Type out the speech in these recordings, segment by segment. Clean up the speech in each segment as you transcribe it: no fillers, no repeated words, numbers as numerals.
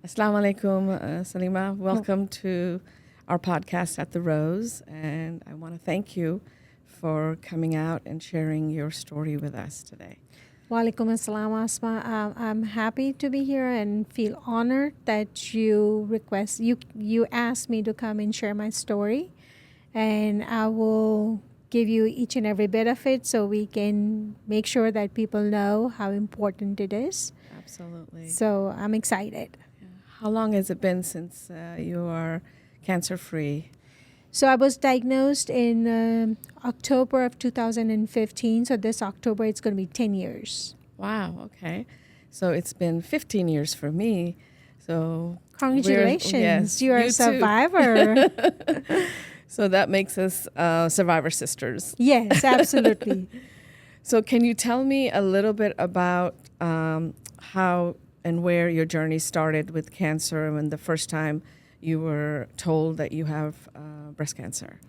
Assalamu alaikum, Salima. Welcome to our podcast at the Rose. And I want to thank you for coming out and sharing your story with us today. Walaikum assalam, Asma. I'm happy to be here and feel honored that you asked me to come and share my story. And I will give you each and every bit of it so we can make sure that people know how important it is. Absolutely. So I'm excited. How long has it been since you are cancer-free? So I was diagnosed in October of 2015. So this October, it's going to be 10 years. Wow, okay. So it's been 15 years for me. So Congratulations. Yes, You're you a survivor. So that makes us survivor sisters. Yes, absolutely. So can you tell me a little bit about how and where your journey started with cancer and when the first time you were told that you have breast cancer?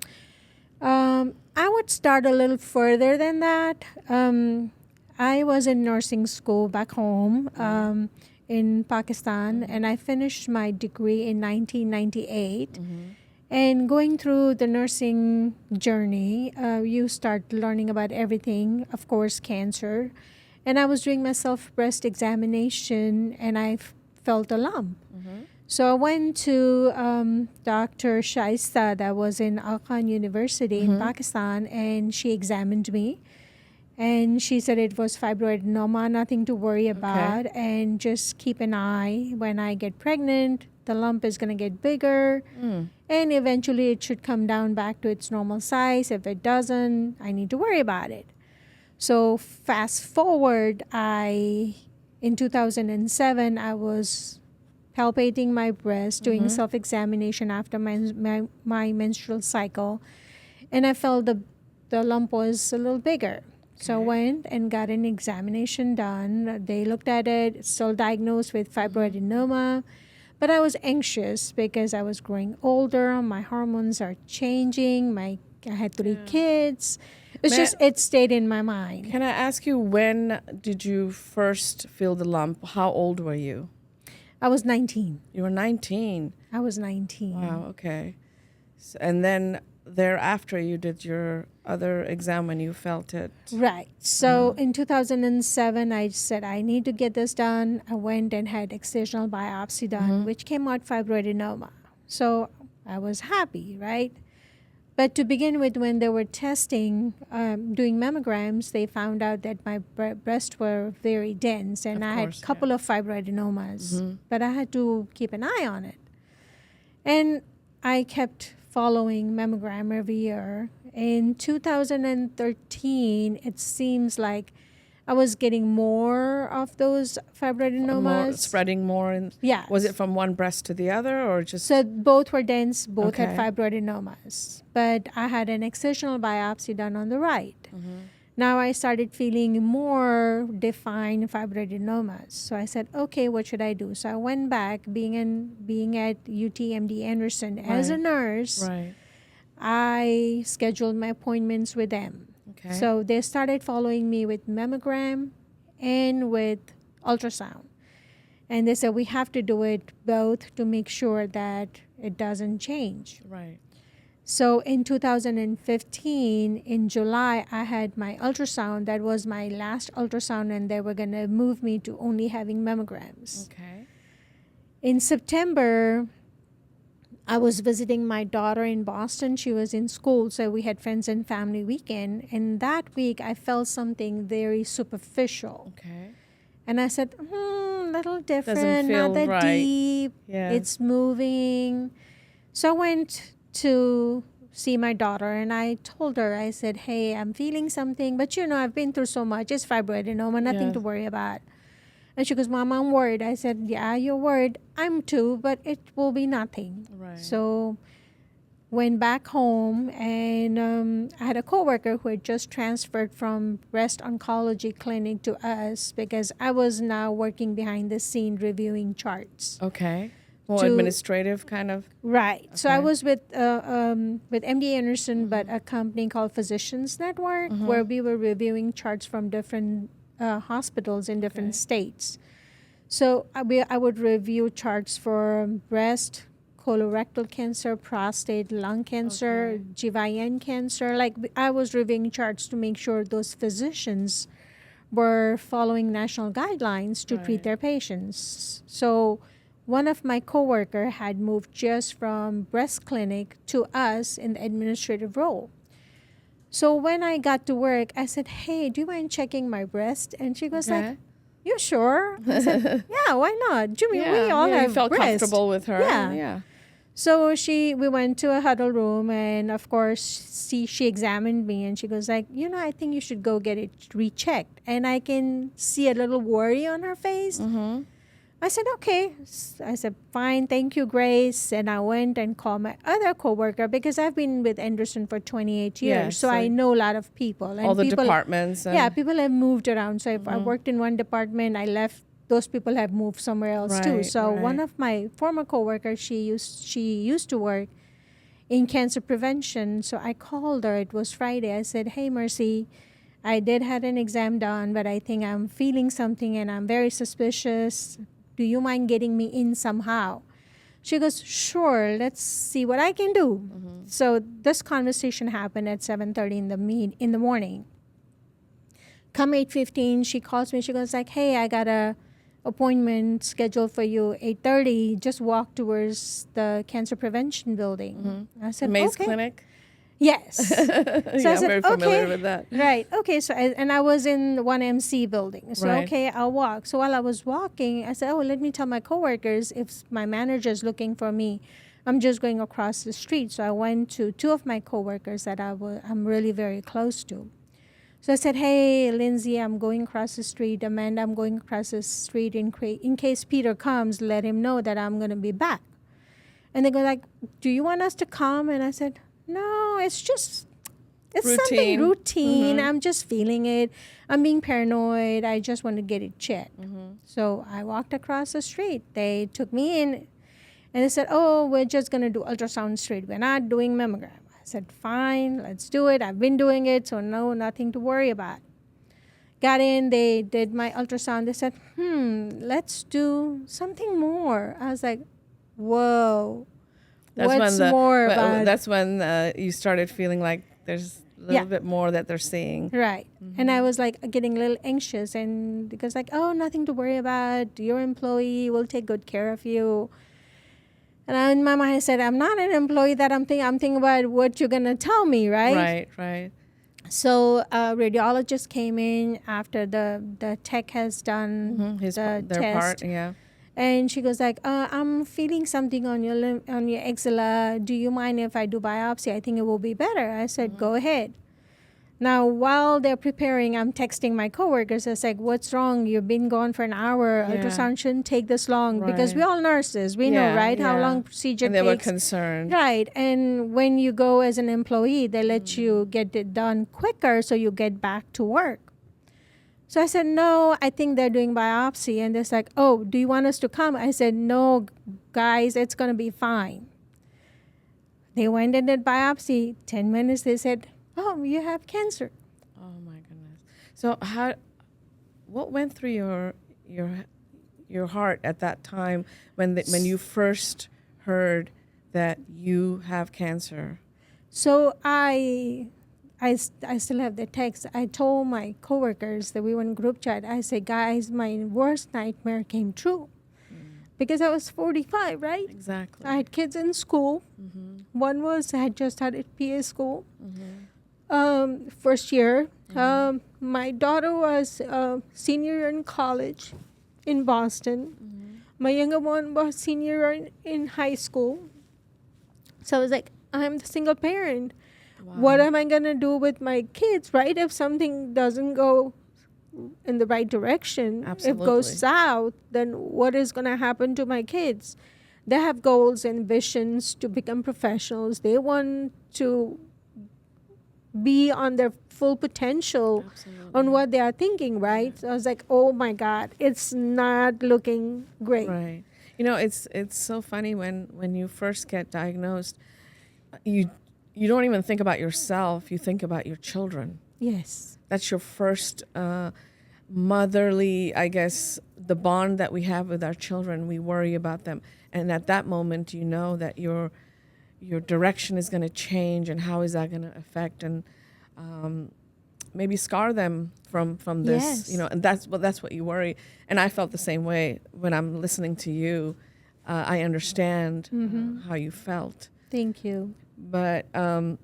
I would start a little further than that. I was in nursing school back home in Pakistan, and I finished my degree in 1998. And going through the nursing journey, you start learning about everything, of course, cancer. And I was doing my self-breast examination, and I felt a lump. So I went to Dr. Shaista that was in Al Khan University in Pakistan, and she examined me. And she said it was fibroadenoma, nothing to worry about, and just keep an eye. When I get pregnant, the lump is going to get bigger, and eventually it should come down back to its normal size. If it doesn't, I need to worry about it. So fast forward, in 2007, I was palpating my breast, doing self-examination after my menstrual cycle, and I felt the lump was a little bigger. So I went and got an examination done. They looked at it, still diagnosed with fibroadenoma, but I was anxious because I was growing older, my hormones are changing, I had 3 kids. It stayed in my mind. Can I ask you, when did you first feel the lump? How old were you? I was 19. You were 19. I was 19. Wow, okay. So, and then thereafter, you did your other exam when you felt it. Right. So in 2007, I said, I need to get this done. I went and had excisional biopsy done, which came out fibroadenoma. So I was happy, right? But to begin with, when they were testing, doing mammograms, they found out that my breasts were very dense, and I had a couple of fibroadenomas. But I had to keep an eye on it. And I kept following mammogram every year. In 2013, it seems like I was getting more of those fibroadenomas. Spreading more? Yeah. Was it from one breast to the other, or just? So both were dense, both had fibroadenomas. But I had an excisional biopsy done on the right. Now I started feeling more defined fibroadenomas. So I said, okay, what should I do? So I went back, being at UTMD Anderson as a nurse. Right. I scheduled my appointments with them. Okay. So they started following me with mammogram and with ultrasound. And they said, we have to do it both to make sure that it doesn't change. Right. So in 2015, in July, I had my ultrasound. That was my last ultrasound, and they were going to move me to only having mammograms. Okay. In September, I was visiting my daughter in Boston. She was in school, so we had friends and family weekend. And that week, I felt something very superficial. Okay. And I said, little different, Doesn't feel not that right. deep. Yeah. It's moving. So I went to see my daughter, and I told her, I said, hey, I'm feeling something, but I've been through so much. It's fibroadenoma, nothing to worry about. And she goes, Mom, I'm worried. I said, yeah, you're worried. I'm too, but it will be nothing. Right. So went back home, and I had a coworker who had just transferred from breast oncology clinic to us because I was now working behind the scene reviewing charts. Okay. More administrative kind of? Right. Okay. So I was with MD Anderson, but a company called Physicians Network, where we were reviewing charts from different hospitals in different states. So I would review charts for breast, colorectal cancer, prostate, lung cancer, Okay. GYN cancer. Like I was reviewing charts to make sure those physicians were following national guidelines to treat Right. their patients. So one of my coworker had moved just from breast clinic to us in the administrative role. So when I got to work, I said, "Hey, do you mind checking my breast?" And she goes like, Okay. "You sure?" I said, "Yeah, why not? Jimmy, we Yeah. all Yeah. You have felt breast." comfortable with her. Yeah. Yeah. So we went to a huddle room, and of course, she examined me, and she goes like, "I think you should go get it rechecked." And I can see a little worry on her face. Mm-hmm. I said, "Okay." I said, "Fine, thank you, Grace." And I went and called my other coworker because I've been with Anderson for 28 years, Yes, so so I know a lot of people. And all the people, departments. And, yeah, people have moved around. So if I worked in one department, I left. Those people have moved somewhere else too. Right, So one right. of my former coworkers, she used to work in cancer prevention. So I called her. It was Friday. I said, "Hey, Mercy, I did had an exam done, but I think I'm feeling something and I'm very suspicious. Do you mind getting me in somehow?" She goes, "Sure, let's see what I can do." So this conversation happened at 7:30 in the morning. Come 8:15, she calls me. She goes like, "Hey, I got a appointment scheduled for you 8:30. Just walk towards the cancer prevention building." I said, Maze "Okay." Clinic. Yes. So Yeah, I I'm said, very familiar "Okay." with that. Right. Okay. So and I was in the 1MC building. So Right. okay, I'll walk. So while I was walking, I said, "Oh, let me tell my coworkers if my manager is looking for me. I'm just going across the street." So I went to two of my coworkers that I'm really very close to. So I said, "Hey, Lindsay, I'm going across the street. Amanda, I'm going across the street. In case Peter comes, let him know that I'm going to be back." And they go like, "Do you want us to come?" And I said, "No, it's something Routine. routine. I'm just feeling it. I'm being paranoid. I just want to get it checked." So I walked across the street. They took me in and they said, "Oh, we're just going to do ultrasound straight. We're not doing mammogram." I said, "Fine, let's do it. I've been doing it, so no, nothing to worry about." Got in, they did my ultrasound. They said, "Let's do something more." I was like, "Whoa, what's more about?" That's when you started feeling like there's a little Yeah. bit more that they're seeing. Right. And I was like getting a little anxious, and because like, "Oh, nothing to worry about. Your employee will take good care of you." And in my mind I said, "I'm not an employee that I'm thinking about what you're gonna tell me, right?" Right, right. So a radiologist came in after the tech has done the Their test. part, yeah. And she goes like, "I'm feeling something on on your axilla. Do you mind if I do biopsy? I think it will be better." I said, "Go ahead." Now, while they're preparing, I'm texting my coworkers. I was like, "What's wrong? You've been gone for an hour. Yeah. Ultrasound shouldn't take this long." Because Right. we all nurses. We know, right, how long procedure And they were takes. concerned. Right. And when you go as an employee, they let you get it done quicker so you get back to work. So I said, "No, I think they're doing biopsy." And they're like, "Oh, do you want us to come?" I said, "No, guys, it's going to be fine." They went and did biopsy. 10 minutes, they said, "Oh, you have cancer." Oh my goodness. So what went through your heart at that time when you first heard that you have cancer? So I still have the text. I told my coworkers that we were in group chat. I said, "Guys, my worst nightmare came true." Because I was 45, right? Exactly. I had kids in school. One I had just started PA school. First year. My daughter was a senior in college in Boston. My younger one was senior in high school. So I was like, I'm the single parent. What am I going to do with my kids, right? If something doesn't go in the right direction, if it Absolutely. goes south, then what is going to happen to my kids? They have goals and visions to become professionals. They want to be on their full potential on what they are thinking, right? So I was like, oh my God, it's not looking great. Right. You know, it's so funny when you first get diagnosed, you don't even think about yourself. You think about your children. Yes. That's your first motherly, I guess, the bond that we have with our children, we worry about them. And at that moment, you know that your direction is going to change, and how is that going to affect and maybe scar them from this, Yes. and that's what you worry. And I felt the same way when I'm listening to you. I understand how you felt. Thank you. But and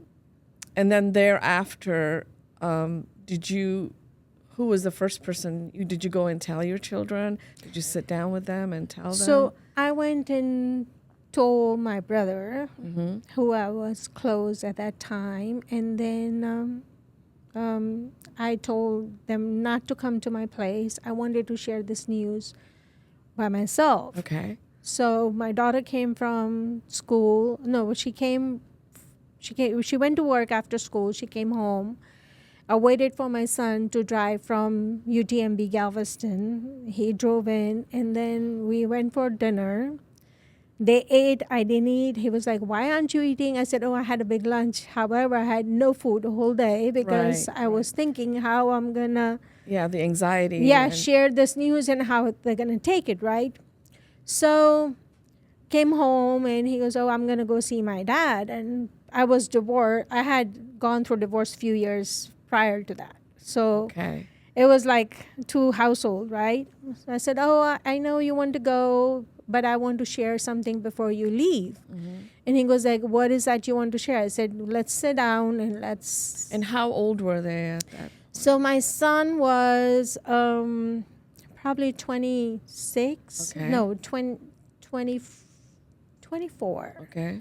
then thereafter, who was the first person? Did you go and tell your children? Did you sit down with them and tell them? So I went and told my brother, who I was close at that time, and then I told them not to come to my place. I wanted to share this news by myself. Okay. So my daughter came from school. No, she went to work after school. She came home. I waited for my son to drive from UTMB Galveston. He drove in, and then we went for dinner. They ate. I didn't eat. He was like, "Why aren't you eating?" I said, "Oh, I had a big lunch." However, I had no food the whole day because I was thinking how I'm going to the anxiety. share this news and how they're going to take it, right? So came home, and he goes, "Oh, I'm going to go see my dad." And I was divorced. I had gone through divorce a few years prior to that. So it was like two household, right? So I said, "Oh, I know you want to go, but I want to share something before you leave." And he goes like, "What is that you want to share?" I said, "Let's sit down and let's." And how old were they at that? So my son was probably 26. Okay. No, 24. Okay.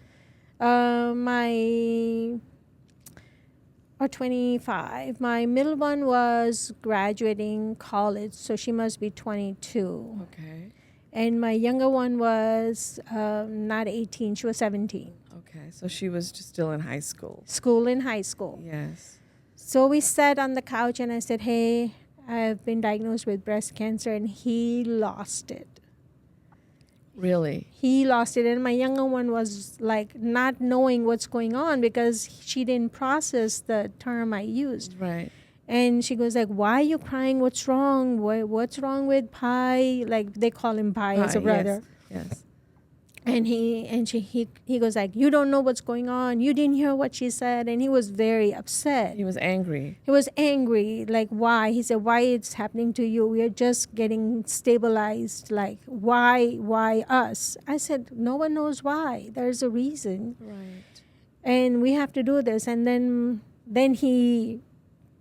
Or 25. My middle one was graduating college, so she must be 22. Okay. And my younger one was not 18, she was 17. Okay. So she was just still in high school. School in high school. Yes. So we sat on the couch, and I said, "Hey, I've been diagnosed with breast cancer," and he lost it. Really? He lost it. And my younger one was like not knowing what's going on because she didn't process the term I used. Right. And she goes like, "Why are you crying? What's wrong? What's wrong with Pi?" Like they call him Pi as a brother. Yes. And he goes like, "You don't know what's going on. You didn't hear what she said." And he was very upset. He was angry. He was angry. Like, why? He said, "Why it's happening to you? We are just getting stabilized. Like, why us?" I said, "No one knows why. There's a reason. Right. And we have to do this." And then he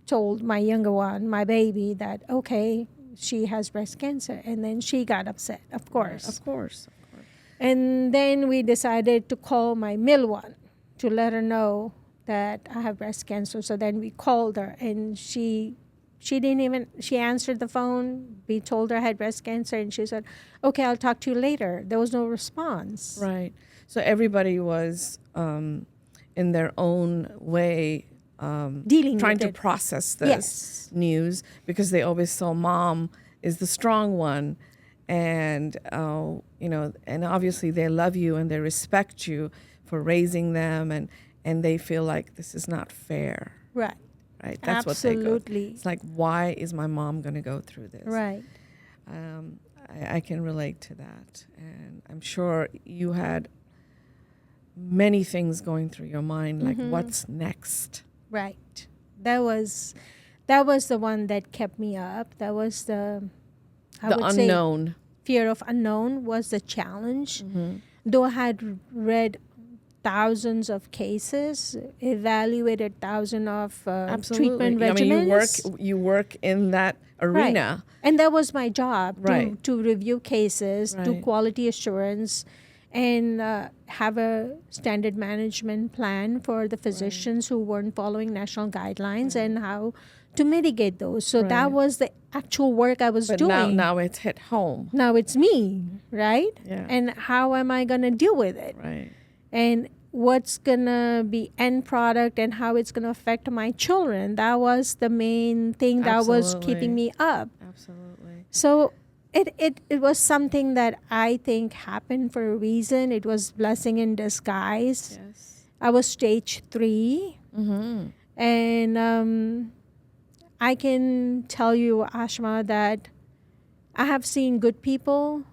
told my younger one, my baby, that, okay, she has breast cancer. And then she got upset, of course. Of course. And then we decided to call my middle one to let her know that I have breast cancer. So then we called her, and she answered the phone. We told her I had breast cancer, and she said, "Okay, I'll talk to you later." There was no response. Right. So everybody was in their own way trying to process this news, because they always saw mom is the strong one. And, and obviously they love you and they respect you for raising them, and they feel like this is not fair. Right. Right. That's Absolutely. what they go. It's like, why is my mom going to go through this? Right. I can relate to that. And I'm sure you had many things going through your mind, like what's next? Right. That was the one that kept me up. That was the unknown. Fear of unknown was the challenge. Though I had read thousands of cases, evaluated thousands of treatment regimens. I mean, you work in that arena. Right. And that was my job, Right. to review cases, do Right. quality assurance, and have a standard management plan for the physicians who weren't following national guidelines and how to mitigate those. So that was the actual work I was But doing. now it's hit home. Now it's me, right? Yeah. And how am I going to deal with it? Right. And what's going to be end product and how it's going to affect my children. That was the main thing that was keeping me up. Absolutely. So it was something that I think happened for a reason. It was blessing in disguise. Yes. I was stage 3. And I can tell you, Ashma, that I have seen good people,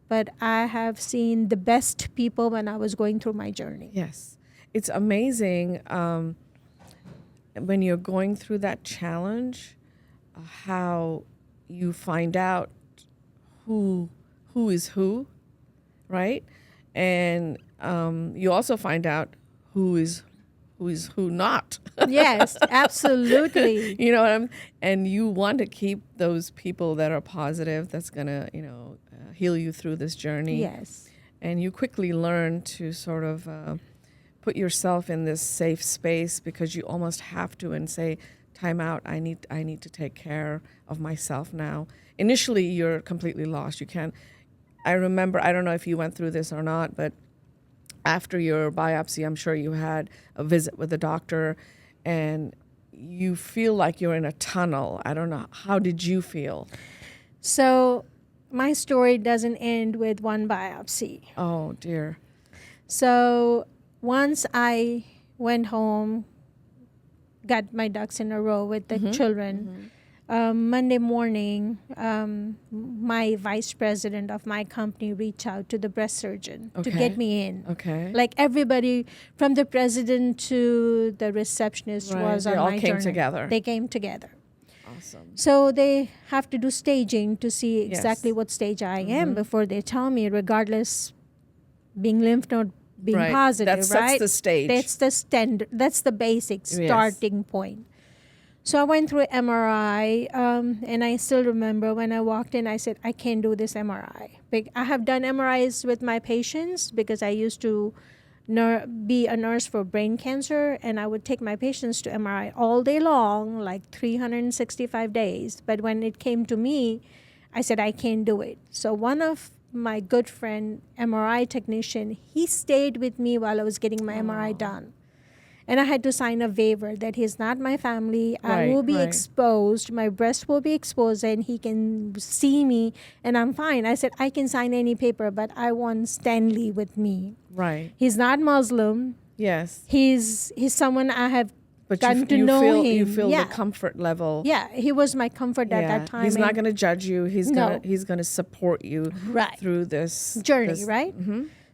but I have seen the best people when I was going through my journey. Yes. It's amazing when you're going through that challenge, how you find out who is who, right? And you also find out who is who not. Yes, absolutely. You know what I'm, and you want to keep those people that are positive, that's gonna, heal you through this journey. Yes. And you quickly learn to sort of put yourself in this safe space, because you almost have to, and say, time out, I need to take care of myself now. Initially, you're completely lost. You can't. I remember, I don't know if you went through this or not, but after your biopsy, I'm sure you had a visit with the doctor, and you feel like you're in a tunnel. I don't know. How did you feel? So my story doesn't end with one biopsy. Oh, dear. So once I went home, got my ducks in a row with the children, Monday morning, my vice president of my company reached out to the breast surgeon to Okay. get me in. Okay. Like everybody, from the president to the receptionist, Right. was They on all my came journey. together. They came together. Awesome. So they have to do staging to see exactly Yes. what stage I am before they tell me, regardless being lymph node being Right. positive, That sets right? the stage. That's the standard. That's the basic starting point. So I went through MRI, and I still remember when I walked in, I said, I can't do this MRI. I have done MRIs with my patients because I used to be a nurse for brain cancer, and I would take my patients to MRI all day long, like 365 days. But when it came to me, I said, I can't do it. So one of my good friend, MRI technician, he stayed with me while I was getting my MRI done. And I had to sign a waiver that he's not my family. I will be exposed. My breast will be exposed, and he can see me, and I'm fine. I said, I can sign any paper, but I want Stanley with me. Right. He's not Muslim. Yes. He's someone I have But gotten to know him. You feel Yeah. the comfort level. Yeah, he was my comfort at that time. He's not going to judge you. He's No. gonna support you Right. through this journey, right?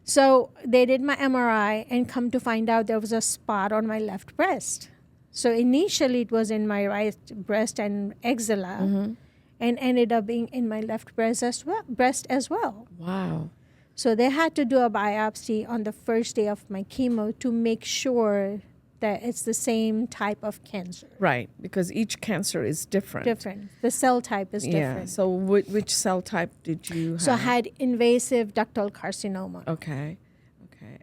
So they did my MRI, and come to find out there was a spot on my left breast. So initially it was in my right breast and axilla, and ended up being in my left breast as well. Wow. So they had to do a biopsy on the first day of my chemo to make sure that it's the same type of cancer. Right, because each cancer is different. Different. The cell type is different. Yeah. So which cell type did you have? So I had invasive ductal carcinoma. Okay.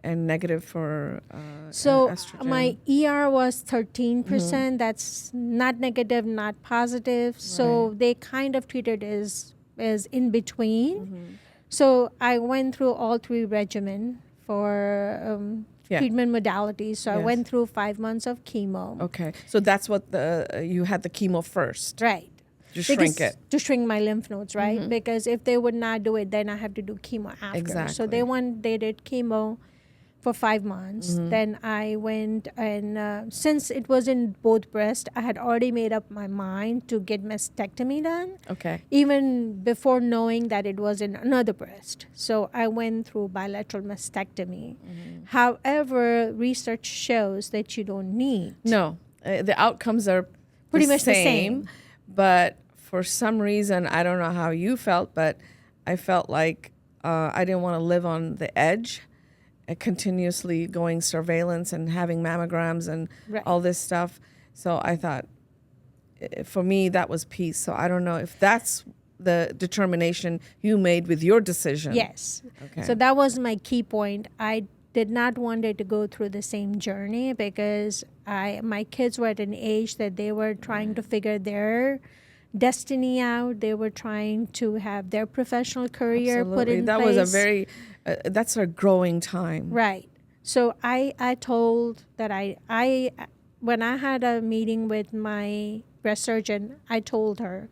And negative for So estrogen. my ER was 13%. That's not negative, not positive. So they kind of treated it as in between. So I went through all three regimen for treatment modalities. So I went through 5 months of chemo. Okay. So that's what you had the chemo first. Right. To shrink it. To shrink my lymph nodes, right? Because if they would not do it, then I have to do chemo after. Exactly. So they did chemo for 5 months. Then I went, and since it was in both breasts, I had already made up my mind to get mastectomy done. Okay. Even before knowing that it was in another breast. So I went through bilateral mastectomy. However, research shows that you don't need. No, the outcomes are Pretty much the same. But for some reason, I don't know how you felt, but I felt like I didn't want to live on the edge, continuously going surveillance and having mammograms and all this stuff. So I thought, for me, that was peace. So I don't know if that's the determination you made with your decision. Yes. Okay. So that was my key point. I did not want it to go through the same journey because my kids were at an age that they were trying to figure their destiny out. They were trying to have their professional career put in that place. was a very, that's a growing time. Right. So I told that when I had a meeting with my breast surgeon, I told her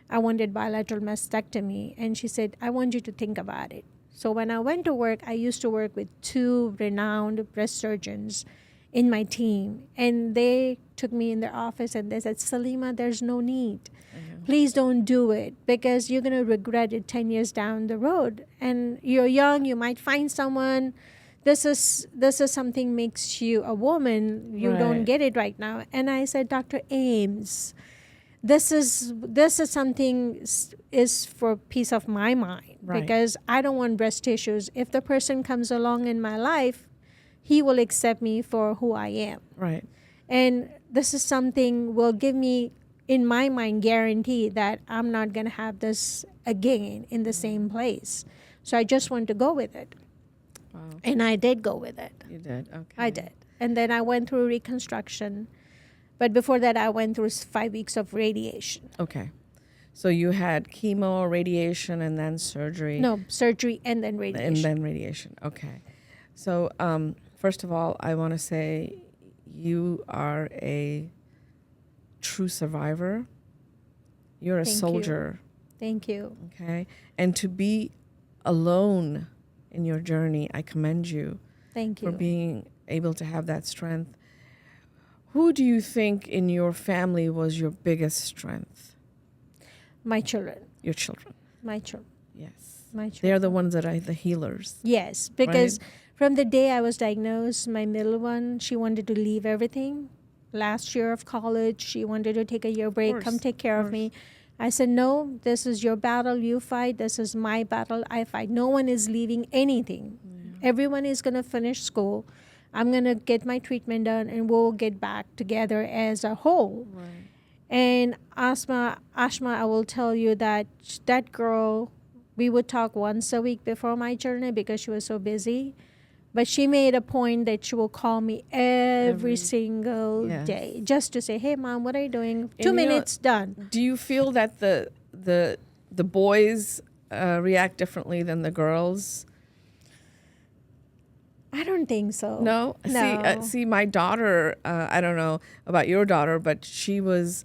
I wanted bilateral mastectomy. And she said, I want you to think about it. So when I went to work, I used to work with 2 renowned breast surgeons in my team. And they took me in their office and they said, Salima, there's no need. Please don't do it because you're going to regret it 10 years down the road. And you're young, you might find someone. This is something makes you a woman. You don't Right. get it right now. And I said, Dr. Ames, this is something is for peace of my mind Right. because I don't want breast tissues. If the person comes along in my life, he will accept me for who I am. Right. And this is something will give me, in my mind, guarantee that I'm not going to have this again in the same place. So I just want to go with it. Wow. And I did go with it. You did. Okay. I did. And then I went through reconstruction. But before that, I went through 5 weeks of radiation. Okay. So you had chemo, radiation, and then surgery. No, surgery and then radiation. And then radiation. Okay. So first of all, I want to say you are a true survivor. You're a Thank you. soldier. Thank you. Okay. And to be alone in your journey, I commend you Thank for you. being able to have that strength. Who do you think in your family was your biggest strength? My children. Your children. My children. Yes. My children. They're the ones that are the healers. Yes, because from the day I was diagnosed, my middle one, she wanted to leave everything. Last year of college, she wanted to take a year break, course, come take care of me. I said, no, this is your battle, you fight. This is my battle, I fight. No one is leaving anything. Everyone is going to finish school. I'm going to get my treatment done, and we'll get back together as a whole. Right. And Ashma, I will tell you that that girl, we would talk once a week before my journey because she was so busy. But she made a point that she will call me every single Yes. day just to say, hey, Mom, what are you doing? And 2 you know- minutes, done. Do you feel that the boys react differently than the girls? I don't think so. No. No. See, my daughter. I don't know about your daughter, but she was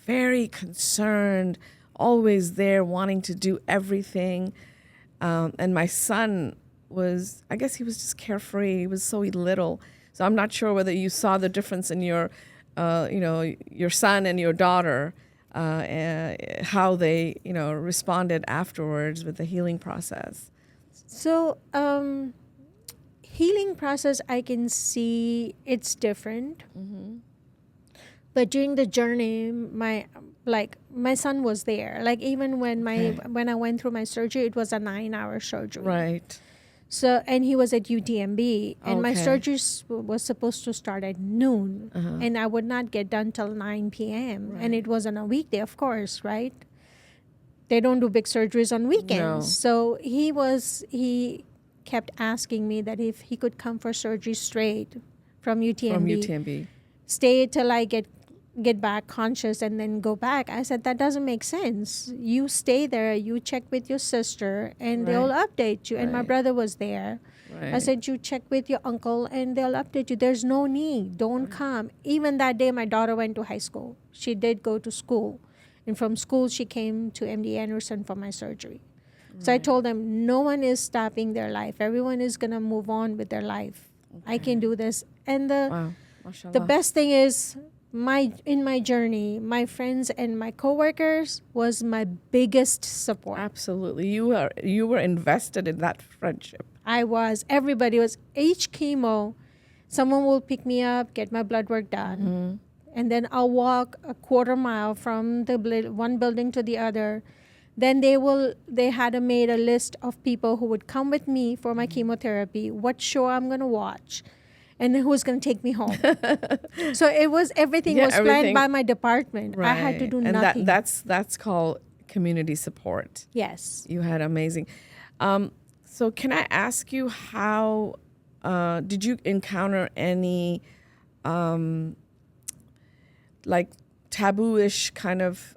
very concerned, always there, wanting to do everything. And my son was, I guess, he was just carefree. He was so little, so I'm not sure whether you saw the difference in your, your son and your daughter, how they, responded afterwards with the healing process. So, healing process, I can see it's different. But during the journey, my son was there. Like even when when I went through my surgery, it was a 9-hour surgery. Right. So, and he was at UTMB, and my Okay. surgery was supposed to start at noon, and I would not get done till 9 p.m. And it was on a weekday, of course, right? They don't do big surgeries on weekends. No. So he kept asking me that if he could come for surgery straight from UTMB, From UTMB. stay till I get back conscious and then go back. I said, that doesn't make sense. You stay there, you check with your sister, and they'll update you. And my Right. brother was there. I Right. said, you check with your uncle and they'll update you. There's no need. Don't come. Even that day, my daughter went to high school. She did go to school. And from school, she came to MD Anderson for my surgery. So I told them, no one is stopping their life. Everyone is going to move on with their life. I can do this. And Wow. Mashallah. the best thing is, in my journey, my friends and my coworkers was my biggest support. Absolutely. You were invested in that friendship. Everybody was. Each chemo, someone will pick me up, get my blood work done, and then I'll walk a quarter mile from the one building to the other. Then they had made a list of people who would come with me for my chemotherapy, what show I'm going to watch, and then who's going to take me home. So everything was planned by my department. Right. I had to do and nothing. that's called community support. Yes. You had amazing. So can I ask you how did you encounter any like taboo-ish kind of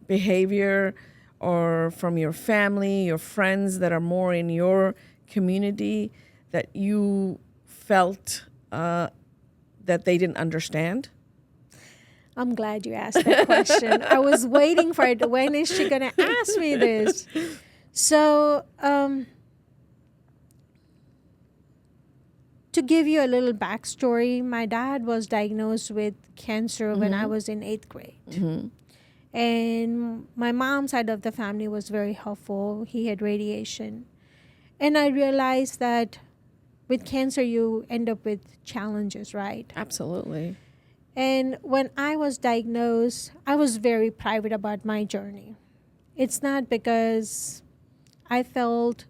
behavior, or from your family, your friends that are more in your community, that you felt that they didn't understand? I'm glad you asked that question. I was waiting for it. When is she going to ask me this? So, to give you a little backstory, my dad was diagnosed with cancer when I was in 8th grade. And my mom's side of the family was very helpful. He had radiation. And I realized that with cancer, you end up with challenges, right? Absolutely. And when I was diagnosed, I was very private about my journey. It's not because I felt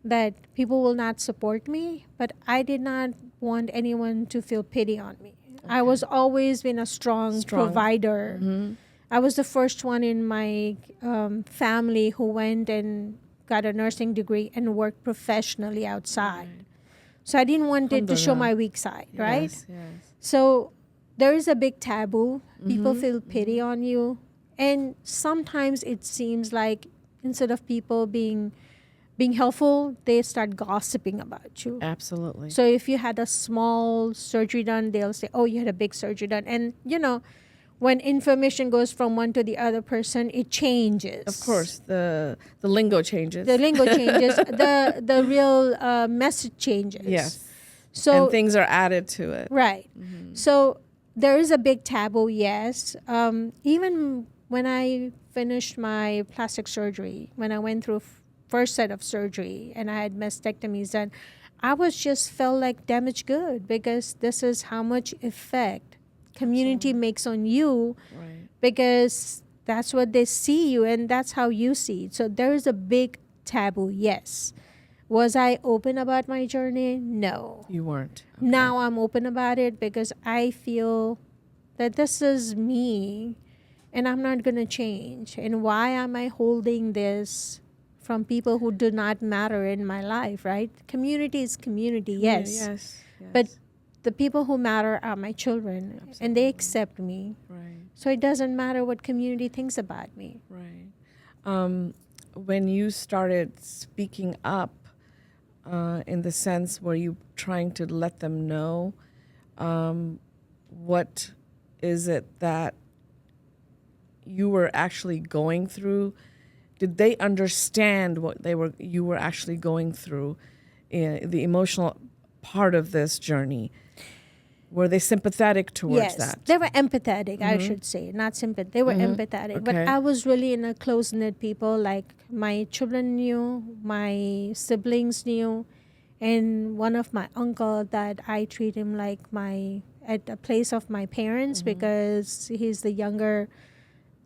that people will not support me, but I did not want anyone to feel pity on me. I was always been a strong provider. I was the first one in my family who went and got a nursing degree and worked professionally outside. Right. So I didn't want it to show my weak side, right? Yes. So there is a big taboo. People feel pity on you. And sometimes it seems like instead of people being helpful, they start gossiping about you. Absolutely. So if you had a small surgery done, they'll say, oh, you had a big surgery done. And, when information goes from one to the other person, it changes. Of course, the lingo changes. The lingo changes. The real message changes. Yes. So and things are added to it. right. So there is a big taboo, yes. Even when I finished my plastic surgery, when I went through first set of surgery and I had mastectomies done, I was just felt like damaged good because this is how much effect community makes on you, Right. because that's what they see you and that's how you see it. So there is a big taboo, yes. Was I open about my journey? No. You weren't. Okay. Now I'm open about it because I feel that this is me and I'm not going to change. And why am I holding this from people who do not matter in my life, right? Community is community, yes. Yes. But the people who matter are my children. Absolutely. And they accept me. Right. So it doesn't matter what community thinks about me. Right. When you started speaking up, in the sense where you trying to let them know, what is it that you were actually going through? Did they understand what you were actually going through, the emotional part of this journey? Were they sympathetic towards that? They were empathetic, I should say, not sympathetic. They were empathetic. But Okay. I was really in a close-knit people. Like my children knew, my siblings knew, and one of my uncle that I treat him like at a place of my parents because he's the younger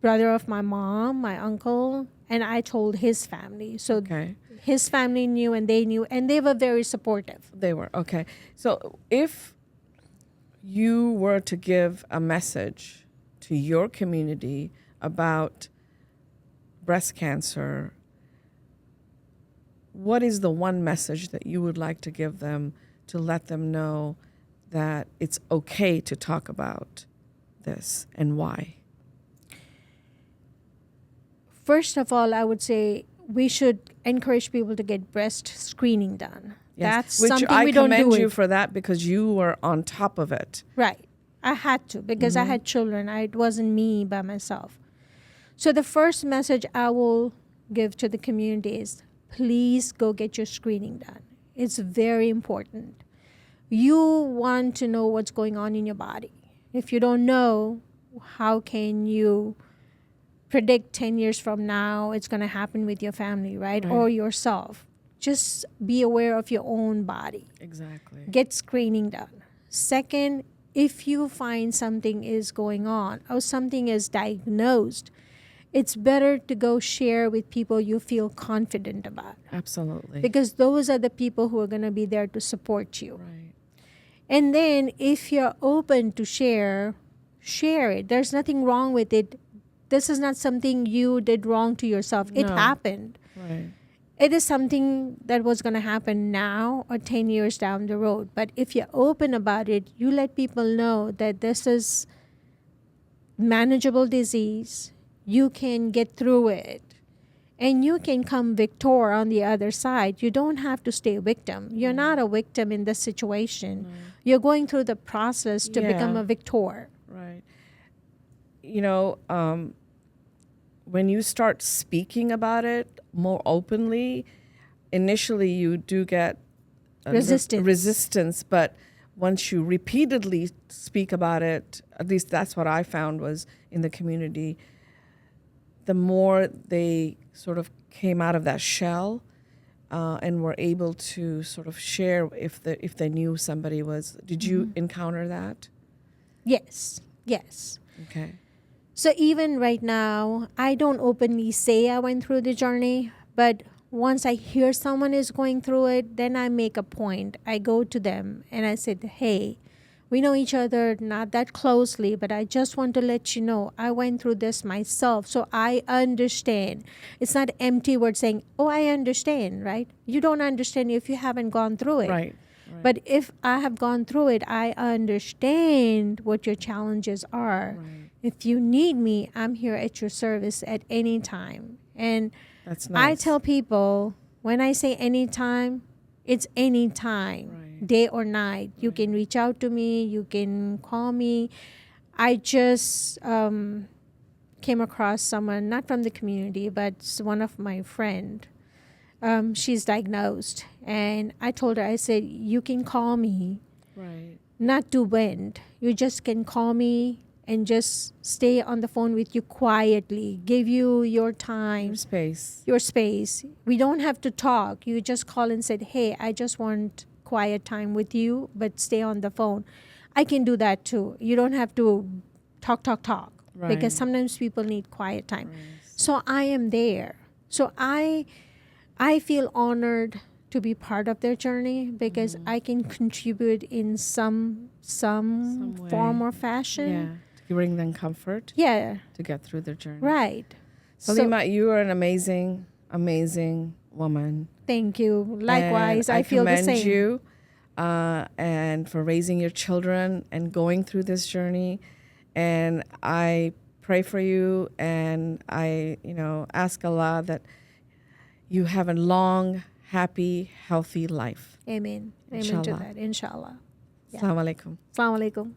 brother of my mom, my uncle, and I told his family. So Okay. his family knew and they knew, and they were very supportive. They were. Okay. So if you were to give a message to your community about breast cancer, what is the one message that you would like to give them to let them know that it's okay to talk about this and why? First of all, I would say we should encourage people to get breast screening done. That's Which something I we don't do. commend you for that because you were on top of it. Right. I had to because I had children. It wasn't me by myself. So the first message I will give to the community is please go get your screening done. It's very important. You want to know what's going on in your body. If you don't know, how can you predict 10 years from now it's going to happen with your family, right? Or yourself? Just be aware of your own body. Exactly. Get screening done. Second, if you find something is going on or something is diagnosed, it's better to go share with people you feel confident about. Absolutely. Because those are the people who are going to be there to support you. Right. And then if you're open to share it. There's nothing wrong with it. This is not something you did wrong to yourself. It No. happened. Right. It is something that was going to happen now or 10 years down the road. But if you're open about it, you let people know that this is manageable disease. You can get through it. And you can come victor on the other side. You don't have to stay a victim. You're not a victim in this situation. You're going through the process to become a victor. Right. When you start speaking about it more openly, initially you do get resistance, but once you repeatedly speak about it, at least that's what I found was in the community, the more they sort of came out of that shell and were able to sort of share if they knew somebody was. Did you encounter that? Yes. Okay. So even right now, I don't openly say I went through the journey, but once I hear someone is going through it, then I make a point. I go to them and I said, hey, we know each other not that closely, but I just want to let you know I went through this myself, so I understand. It's not empty word saying, oh, I understand, right? You don't understand if you haven't gone through it. Right. But if I have gone through it, I understand what your challenges are. Right. If you need me, I'm here at your service at any time. And That's nice. I tell people, when I say anytime, it's anytime, Right. day or night. You can reach out to me. You can call me. I just came across someone, not from the community, but one of my friend. She's diagnosed. And I told her, I said, you can call me, Right. not to vent. You just can call me and just stay on the phone with you quietly, give you your time, your space. We don't have to talk. You just call and said, hey, I just want quiet time with you, but stay on the phone. I can do that too. You don't have to talk. Right. Because sometimes people need quiet time. Right. So I am there. So I feel honored to be part of their journey because I can contribute in some form or fashion. Yeah. To bring them comfort. Yeah. To get through their journey. Right. Salima, you are an amazing, amazing woman. Thank you. Likewise, And I feel the commend same. you and for raising your children and going through this journey. And I pray for you, and I, ask Allah that you have a long, happy, healthy life. Amen. Amen to Inshallah. that. Inshallah. Yeah. Assalamu alaikum. Assalamu alaikum.